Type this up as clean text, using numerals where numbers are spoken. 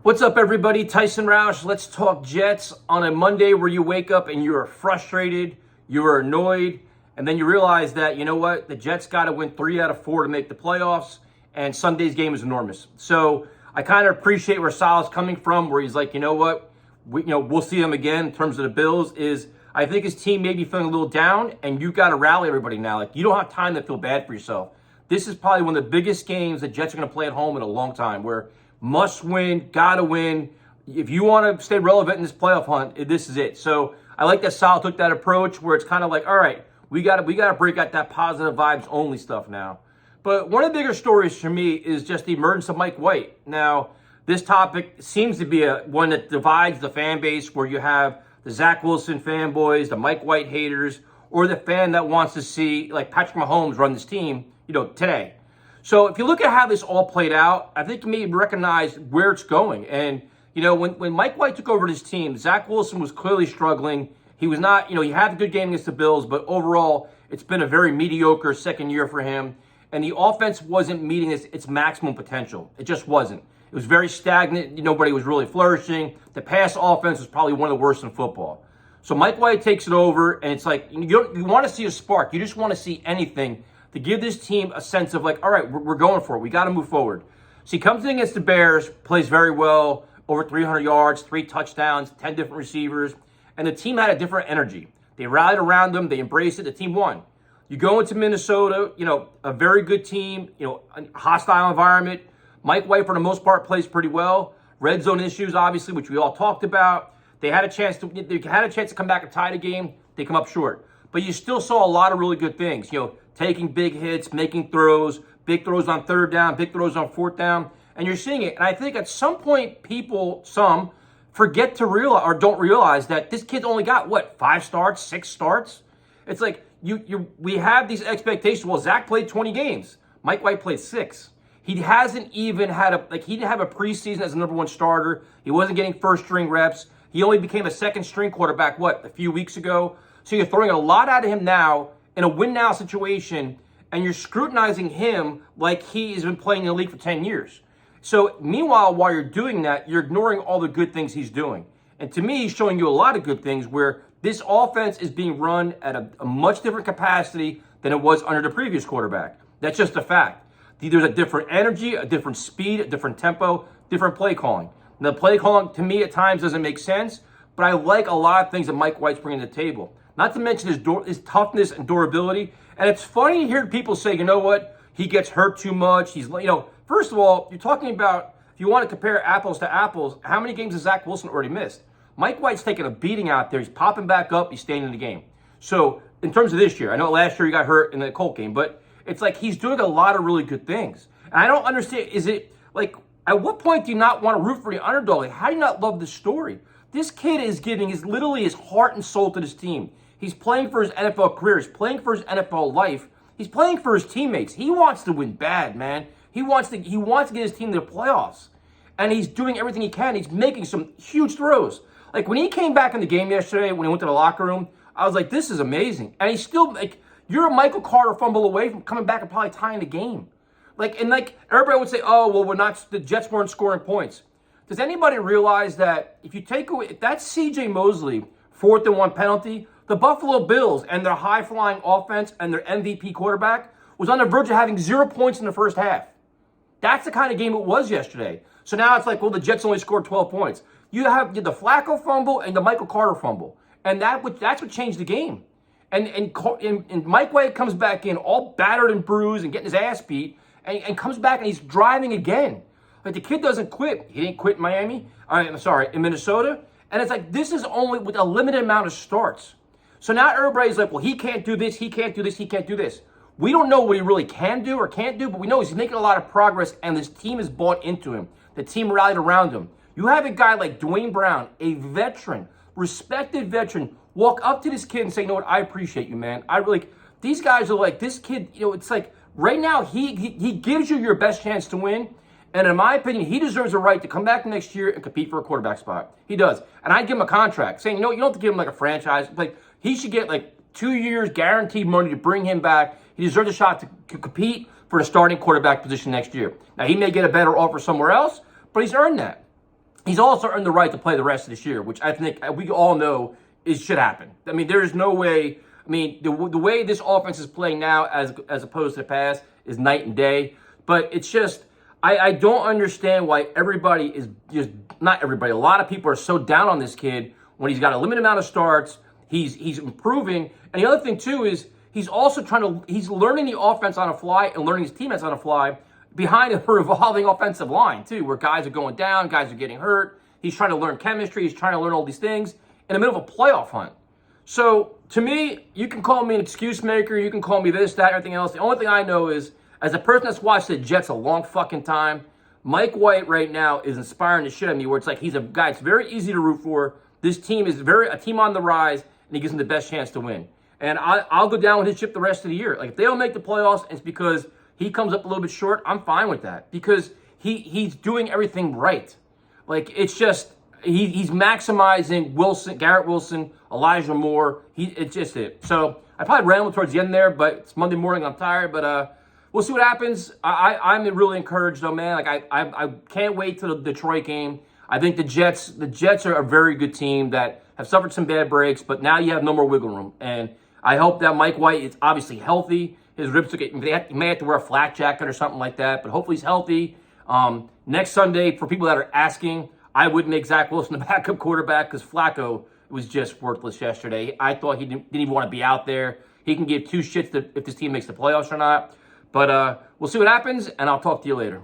What's up, everybody? Tyson Roush. Let's talk Jets on a Monday where you wake up and you are frustrated, you are annoyed, and then you realize that, you know what, the Jets got to win 3 out of 4 to make the playoffs, and Sunday's game is enormous. So I kind of appreciate where Saleh's coming from, where he's like, you know what, we'll see him again in terms of the Bills. I think his team may be feeling a little down, and you got to rally everybody now. Like, you don't have time to feel bad for yourself. This is probably one of the biggest games the Jets are going to play at home in a long time, where must win, gotta win. If you want to stay relevant in this playoff hunt, this is it. So I like that Saleh took that approach where it's kind of like, all right, we gotta break out that positive vibes only stuff now. But one of the bigger stories for me is just the emergence of Mike White. Now, this topic seems to be one that divides the fan base, where you have the Zach Wilson fanboys, the Mike White haters, or the fan that wants to see like Patrick Mahomes run this team, today. So if you look at how this all played out, I think you may recognize where it's going. And, when Mike White took over this team, Zach Wilson was clearly struggling. He was not, he had a good game against the Bills, but overall, it's been a very mediocre second year for him. And the offense wasn't meeting its maximum potential. It just wasn't. It was very stagnant. Nobody was really flourishing. The pass offense was probably one of the worst in football. So Mike White takes it over, and it's like, you want to see a spark. You just want to see anything to give this team a sense of like, all right, we're going for it. We got to move forward. So he comes in against the Bears, plays very well, over 300 yards, 3 touchdowns, 10 different receivers, and the team had a different energy. They rallied around them. They embraced it. The team won. You go into Minnesota, a very good team, a hostile environment. Mike White, for the most part, plays pretty well. Red zone issues, obviously, which we all talked about. They had a chance to come back and tie the game. They come up short. But you still saw a lot of really good things, taking big hits, making throws, big throws on 3rd down, big throws on 4th down, and you're seeing it. And I think at some point some forget to realize or don't realize that this kid only got, 5 starts, 6 starts? It's like we have these expectations. Well, Zach played 20 games. Mike White played 6. He hasn't even had he didn't have a preseason as a number 1 starter. He wasn't getting first string reps. He only became a second string quarterback, a few weeks ago? So you're throwing a lot at him now in a win-now situation, and you're scrutinizing him like he has been playing in the league for 10 years. So meanwhile, while you're doing that, you're ignoring all the good things he's doing. And to me, he's showing you a lot of good things where this offense is being run at a much different capacity than it was under the previous quarterback. That's just a fact. There's a different energy, a different speed, a different tempo, different play calling. Now, the play calling, to me, at times doesn't make sense, but I like a lot of things that Mike White's bringing to the table. Not to mention his toughness and durability. And it's funny to hear people say, you know what, he gets hurt too much. First of all, you're talking about, if you want to compare apples to apples, how many games has Zach Wilson already missed? Mike White's taking a beating out there. He's popping back up. He's staying in the game. So in terms of this year, I know last year he got hurt in the Colt game, but it's like he's doing a lot of really good things. And I don't understand, is it like, at what point do you not want to root for the underdog? Like, how do you not love this story? This kid is giving literally his heart and soul to this team. He's playing for his NFL career. He's playing for his NFL life. He's playing for his teammates. He wants to win bad, man. He wants to get his team to the playoffs. And he's doing everything he can. He's making some huge throws. Like when he came back in the game yesterday, when he went to the locker room, I was like, this is amazing. And he's still you're a Michael Carter fumble away from coming back and probably tying the game. Everybody would say, oh, well, the Jets weren't scoring points. Does anybody realize that if that's C.J. Mosley, 4th and 1 penalty, the Buffalo Bills and their high-flying offense and their MVP quarterback was on the verge of having 0 points in the first half. That's the kind of game it was yesterday. So now it's like, well, the Jets only scored 12 points. You have the Flacco fumble and the Michael Carter fumble. And that's what changed the game. And Mike White comes back in all battered and bruised and getting his ass beat and comes back and he's driving again. Like the kid doesn't quit. He didn't quit in Minnesota. And it's like, this is only with a limited amount of starts. So now everybody's like, well, he can't do this, he can't do this, he can't do this. We don't know what he really can do or can't do, but we know he's making a lot of progress, and this team is bought into him. The team rallied around him. You have a guy like Dwayne Brown, a veteran, respected veteran, walk up to this kid and say, you know what, I appreciate you, man. These guys are like, this kid, it's like, right now, he gives you your best chance to win. And in my opinion, he deserves a right to come back next year and compete for a quarterback spot. He does. And I'd give him a contract saying, you don't have to give him a franchise. He should get 2 years guaranteed money to bring him back. He deserves a shot to compete for the starting quarterback position next year. Now, he may get a better offer somewhere else, but he's earned that. he's also earned the right to play the rest of this year, which I think we all know should happen. I mean, there is no way. I mean, the way this offense is playing now, as opposed to the past, is night and day. But it's just, I don't understand why everybody is just, not everybody, a lot of people are so down on this kid when he's got a limited amount of starts. He's improving. And the other thing, too, is he's also he's learning the offense on a fly and learning his teammates on a fly behind a revolving offensive line, too, where guys are going down, guys are getting hurt. He's trying to learn chemistry. He's trying to learn all these things in the middle of a playoff hunt. So, to me, you can call me an excuse maker. You can call me this, that, everything else. The only thing I know is, as a person that's watched the Jets a long fucking time, Mike White right now is inspiring the shit out of me, where it's like he's a guy it's very easy to root for. This team is a team on the rise, and he gives them the best chance to win. And I'll go down with his ship the rest of the year. Like, if they don't make the playoffs, and it's because he comes up a little bit short, I'm fine with that. Because he's doing everything right. Like, it's just, he's maximizing Garrett Wilson, Elijah Moore. It's just it. So, I probably rambled towards the end there, but it's Monday morning, I'm tired. But we'll see what happens. I'm really encouraged, though, man. Like, I can't wait till the Detroit game. I think the Jets are a very good team that have suffered some bad breaks, but now you have no more wiggle room. And I hope that Mike White is obviously healthy. His ribs took it. He may have to wear a flak jacket or something like that, but hopefully he's healthy. Next Sunday, for people that are asking, I would make Zach Wilson the backup quarterback because Flacco was just worthless yesterday. I thought he didn't even want to be out there. He can give two shits if this team makes the playoffs or not. But we'll see what happens, and I'll talk to you later.